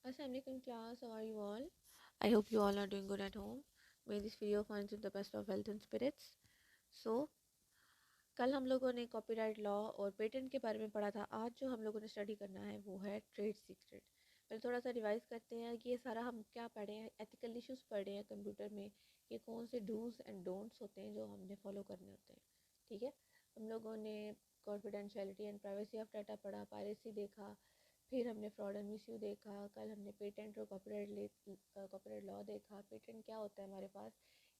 Assalamualaikum class, how are you all? I hope you all are doing good at home. May this video finds you the best of health and spirits. So, कल हम लोगों ने copyright law और patent के बारे में पढ़ा था। आज जो हम लोगों ने स्टडी करना है वो है ट्रेड सीक्रेट। पहले थोड़ा सा रिवाइज करते हैं कि ये सारा हम क्या पढ़े हैं। एथिकल इश्यूज पढ़े हैं कंप्यूटर में कि कौन से डूज एंड डोंट्स होते हैं जो हमने फॉलो करने होते हैं। ठीक है, हम लोगों ने confidentiality and privacy of data पढ़ा, पायरेसी देखा, फिर हमने फ्रॉड एंड मिसयूज देखा। कल हमने पेटेंट और कॉपीराइट लॉ देखा। पेटेंट क्या होता है हमारे पास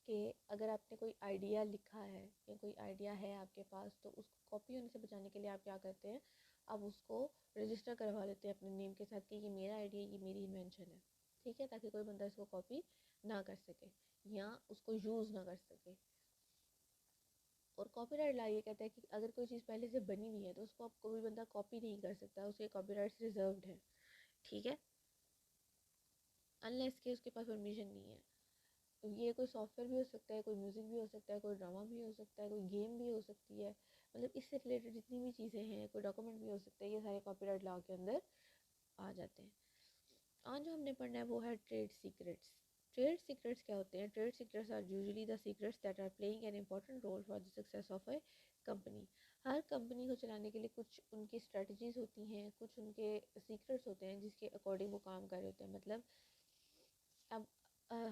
कि अगर आपने कोई आइडिया लिखा है या कोई आइडिया है आपके पास तो उसको कॉपी होने से बचाने के लिए आप क्या करते हैं, आप उसको रजिस्टर करवा लेते हैं अपने नेम के साथ कि ये मेरा आइडिया, ये मेरी इन्वेंशन है। ठीक है, ताकि कोई बंदा इसको कॉपी ना कर सके या उसको यूज़ ना कर सके। और कॉपीराइट लॉ ये कहता है कि अगर कोई चीज़ पहले से बनी हुई है तो उसको आप कोई बंदा कॉपी नहीं कर सकता, उसके कॉपीराइट्स रिजर्व्ड है। ठीक है, अनलेस के उसके पास परमिशन नहीं है। तो ये कोई सॉफ्टवेयर भी हो सकता है, कोई म्यूज़िक भी हो सकता है, कोई ड्रामा भी हो सकता है, कोई गेम भी हो सकती है। मतलब इससे रिलेटेड जितनी भी चीज़ें हैं, कोई डॉक्यूमेंट भी हो सकता है, ये सारे कॉपीराइट लॉ के अंदर आ जाते हैं। आज जो हमने पढ़ना है वो है ट्रेड सीक्रेट्स। ट्रेड सीक्रेट्स क्या होते हैं? Trade secrets are usually the secrets that are playing an important role for the success of a company. हर कंपनी को चलाने के लिए कुछ उनकी स्ट्रेटजीज होती हैं, कुछ उनके सीक्रेट्स होते हैं जिसके अकॉर्डिंग वो काम कर रहे होते हैं। मतलब अब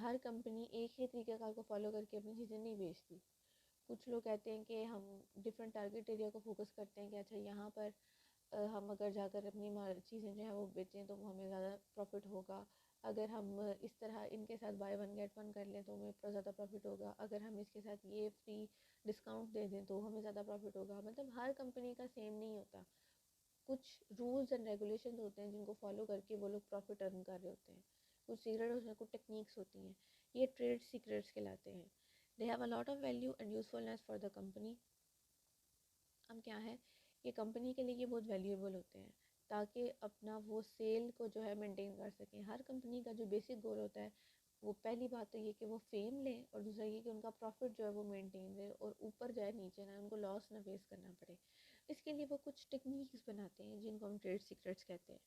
हर कंपनी एक ही तरीक़ेकार को फॉलो करके अपनी चीज़ें नहीं बेचती। कुछ लोग कहते हैं कि हम डिफरेंट टारगेट एरिया को फोकस करते हैं कि अच्छा यहाँ पर हम अगर जाकर अपनी चीज़ें जो है वो बेचें तो हमें ज़्यादा प्रॉफिट होगा। अगर हम इस तरह इनके साथ बाय वन गेट वन कर लें तो हमें ज़्यादा प्रॉफिट होगा। अगर हम इसके साथ ये फ्री डिस्काउंट दे दें तो हमें ज़्यादा प्रॉफिट होगा। मतलब हर कंपनी का सेम नहीं होता। कुछ रूल्स एंड रेगुलेशन होते हैं जिनको फॉलो करके वो लोग प्रॉफिट अर्न कर रहे होते हैं। कुछ सीक्रेट होते हैं, कुछ टेक्निक्स होती हैं, ये ट्रेड सीक्रेट्स कहलाते हैं। They have a lot of value and usefulness for the company. हम क्या है, ये कंपनी के लिए ये बहुत वैल्यूएबल होते हैं ताकि अपना वो सेल को जो है मेंटेन कर सकें। हर कंपनी का जो बेसिक गोल होता है वो पहली बात तो ये कि वो फेम लें और दूसरा ये कि उनका प्रॉफिट जो है वो मेंटेन रहे और ऊपर जाए नीचे ना, उनको लॉस ना फेस करना पड़े। इसके लिए वो कुछ टेक्निक्स बनाते हैं जिनको हम ट्रेड सीक्रेट्स कहते हैं।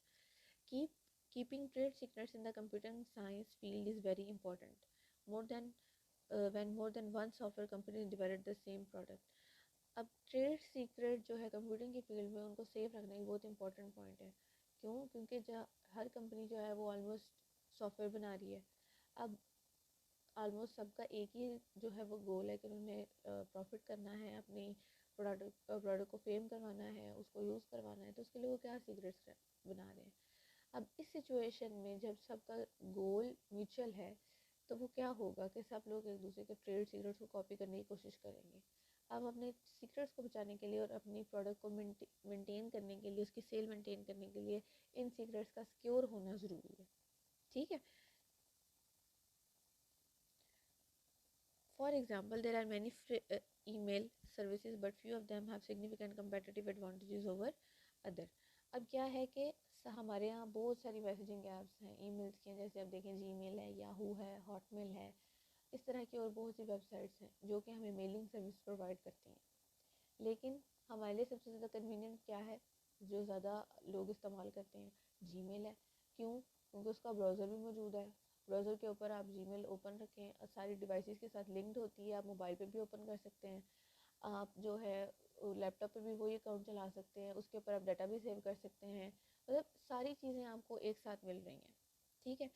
Keep keeping trade secrets in the computer science field is very important more than when more than one software company develop the same product। अब ट्रेड सीक्रेट जो है कंप्यूटिंग की फील्ड में उनको सेफ रखना एक बहुत इंपॉर्टेंट पॉइंट है। क्यों? क्योंकि हर कंपनी जो है वो ऑलमोस्ट सॉफ्टवेयर बना रही है। अब ऑलमोस्ट सबका एक ही जो है वो गोल है कि उन्हें प्रॉफिट करना है, अपनी प्रोडक्ट को फेम करवाना है, उसको यूज़ करवाना है। तो उसके लिए वो क्या सीक्रेट्स बना रहे हैं। अब इस सिचुएशन में जब सबका गोल म्यूचुअल है तो वो क्या होगा कि सब लोग एक दूसरे के ट्रेड सीक्रेट्स को कॉपी करने की कोशिश करेंगे। अब अपने सीक्रेट्स को बचाने के लिए और अपनी प्रोडक्ट को मेंटेन करने के लिए, उसकी सेल मेंटेन करने के लिए इन सीक्रेट्स का सिक्योर होना ज़रूरी है। ठीक है, for example there are many email services but few of them have significant competitive advantages over other। अब क्या है कि हमारे यहाँ बहुत सारी मैसेजिंग ऐप्स हैं ईमेल्स की, जैसे आप देखें जीमेल है, याहू है, हॉटमेल है, इस तरह की और बहुत सी वेबसाइट्स हैं जो कि हमें मेलिंग सर्विस प्रोवाइड करती हैं। लेकिन हमारे लिए सबसे ज़्यादा कन्वीनियंट क्या है जो ज़्यादा लोग इस्तेमाल करते हैं? जीमेल है। क्यों? क्योंकि उसका ब्राउज़र भी मौजूद है। ब्राउज़र के ऊपर आप जीमेल ओपन रखें और सारी डिवाइसेस के साथ लिंक्ड होती है। आप मोबाइल पे भी ओपन कर सकते हैं, आप जो है लैपटॉप पे भी वही अकाउंट चला सकते हैं, उसके ऊपर आप डाटा भी सेव कर सकते हैं। मतलब सारी चीज़ें आपको एक साथ मिल रही हैं। ठीक है,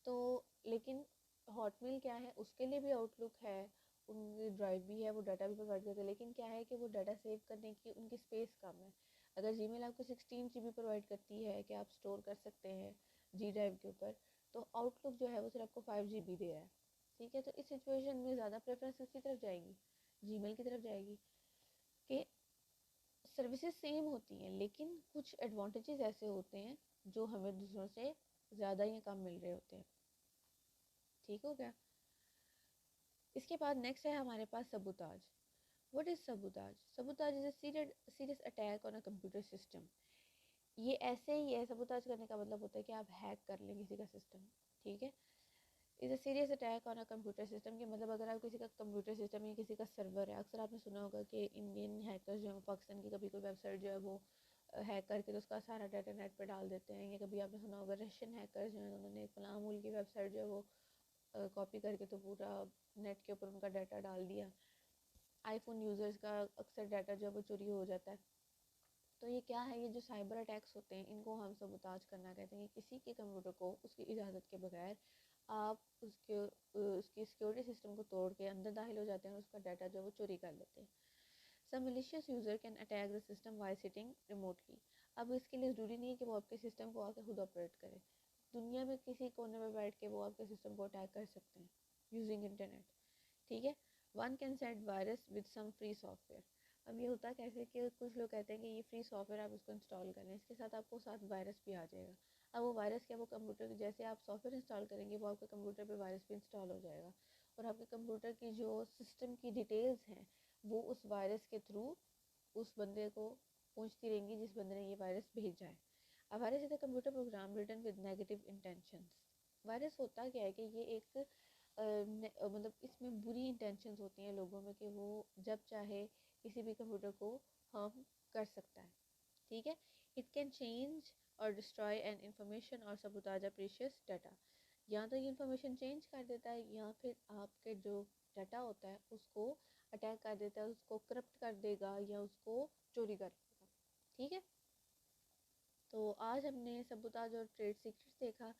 तो लेकिन हॉटमेल क्या है, उसके लिए भी आउटलुक है, उनकी ड्राइव भी है, वो डाटा भी प्रोवाइड करते हैं। लेकिन क्या है कि वो डाटा सेव करने की उनकी स्पेस कम है। अगर जीमेल आपको 16 GB प्रोवाइड करती है कि आप स्टोर कर सकते हैं जी ड्राइव के ऊपर, तो आउटलुक जो है वो सिर्फ आपको 5 GB दे रहा है। ठीक है, तो इस सिचुएशन में ज़्यादा प्रेफरेंस किसकी तरफ जाएगी? जीमेल की तरफ जाएगी। कि सर्विसेज सेम होती हैं लेकिन कुछ एडवांटेजेस ऐसे होते हैं जो हमें दूसरों से ज़्यादा या कम मिल रहे होते हैं। ठीक हो गया? इसके बाद नेक्स्ट है हमारे पास sabotage. What is sabotage? Sabotage is a serious attack on a computer system. ये ऐसे ही है, सबूताज करने का मतलब होता है कि आप हैक कर लें किसी का सिस्टम। ठीक है, is a serious attack on a computer system के मतलब अगर आप किसी का कंप्यूटर सिस्टम या किसी का सर्वर है, अक्सर आपने सुना होगा कि इंडियन हैकर्स जो है पाकिस्तान की कभी कोई वेबसाइट जो है वो हैक करके तो उसका सारा डाटा नेट पे डाल देते हैं। या कभी आपने सुना होगा रशियन हैकर्स जो हैं उन्होंने फलां मुल्क की वेबसाइट जो है वो कॉपी करके तो पूरा नेट के ऊपर उनका डाटा डाल दिया। आईफोन यूज़र्स का अक्सर डाटा जो है वो चोरी हो जाता है। तो ये क्या है, ये जो साइबर अटैक्स होते हैं इनको हम सबूताज करना कहते हैं। किसी के कंप्यूटर को उसकी इजाज़त के बगैर आप उसकी सिक्योरिटी सिस्टम को तोड़ के अंदर दाखिल हो जाते हैं और उसका डाटा जो है वो चोरी कर लेते हैं। सम malicious user can attack the system while sitting remotely. अब इसके लिए ज़रूरी नहीं है कि वो आपके सिस्टम को आके खुद ऑपरेट करे। दुनिया में किसी कोने में बैठ के वो आपके सिस्टम को अटैक कर सकते हैं यूजिंग इंटरनेट। ठीक है। One can set virus with some free software. अब ये होता कैसे कि कुछ लोग कहते हैं कि ये फ्री सॉफ्टवेयर आप इसको इंस्टॉल करें, इसके साथ आपको साथ वायरस भी आ जाएगा। अब वो वायरस क्या, वो कंप्यूटर जैसे आप सॉफ्टवेयर इंस्टॉल करेंगे वो आपके कंप्यूटर पे वायरस भी इंस्टॉल हो जाएगा और आपके कंप्यूटर की जो सिस्टम की डिटेल्स हैं वो उस वायरस के थ्रू उस बंदे को पहुंचती रहेंगी जिस बंदे ने ये वायरस भेजा है। अब virus is a computer program written with negative intentions. Virus होता क्या है कि ये एक मतलब इसमें बुरी इंटेंशंस होती हैं लोगों में कि वो जब चाहे किसी भी कंप्यूटर को हार्म कर सकता है। ठीक है। इट कैन चेंज और डिस्ट्रॉय एन इंफॉर्मेशन और सबूताज प्रीशियस डाटा। या तो ये इंफॉर्मेशन चेंज कर देता है या फिर आपके जो डाटा होता है उसको अटैक कर देता है, उसको करप्ट कर देगा या उसको चोरी कर देगा। ठीक है। तो आज हमने सबूताज और ट्रेड सीक्रेट्स देखा।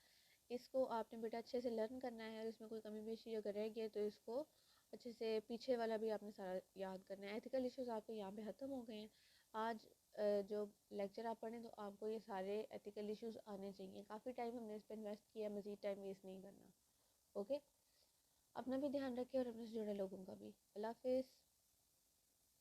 इसको आपने बेटा अच्छे से लर्न करना है और इसमें कोई कमी पेशी अगर रह गई तो इसको अच्छे से पीछे वाला भी आपने सारा याद करना है। एथिकल इश्यूज आपके यहाँ पे ख़त्म हो गए हैं। आज जो लेक्चर आप पढ़ें तो आपको ये सारे एथिकल इश्यूज आने चाहिए। काफ़ी टाइम हमने इस पर इन्वेस्ट किया, मज़ीद टाइम वेस्ट नहीं करना। ओके। अपना भी ध्यान रखें और अपने से जुड़े लोगों का भी। अल्लाह हाफिज़।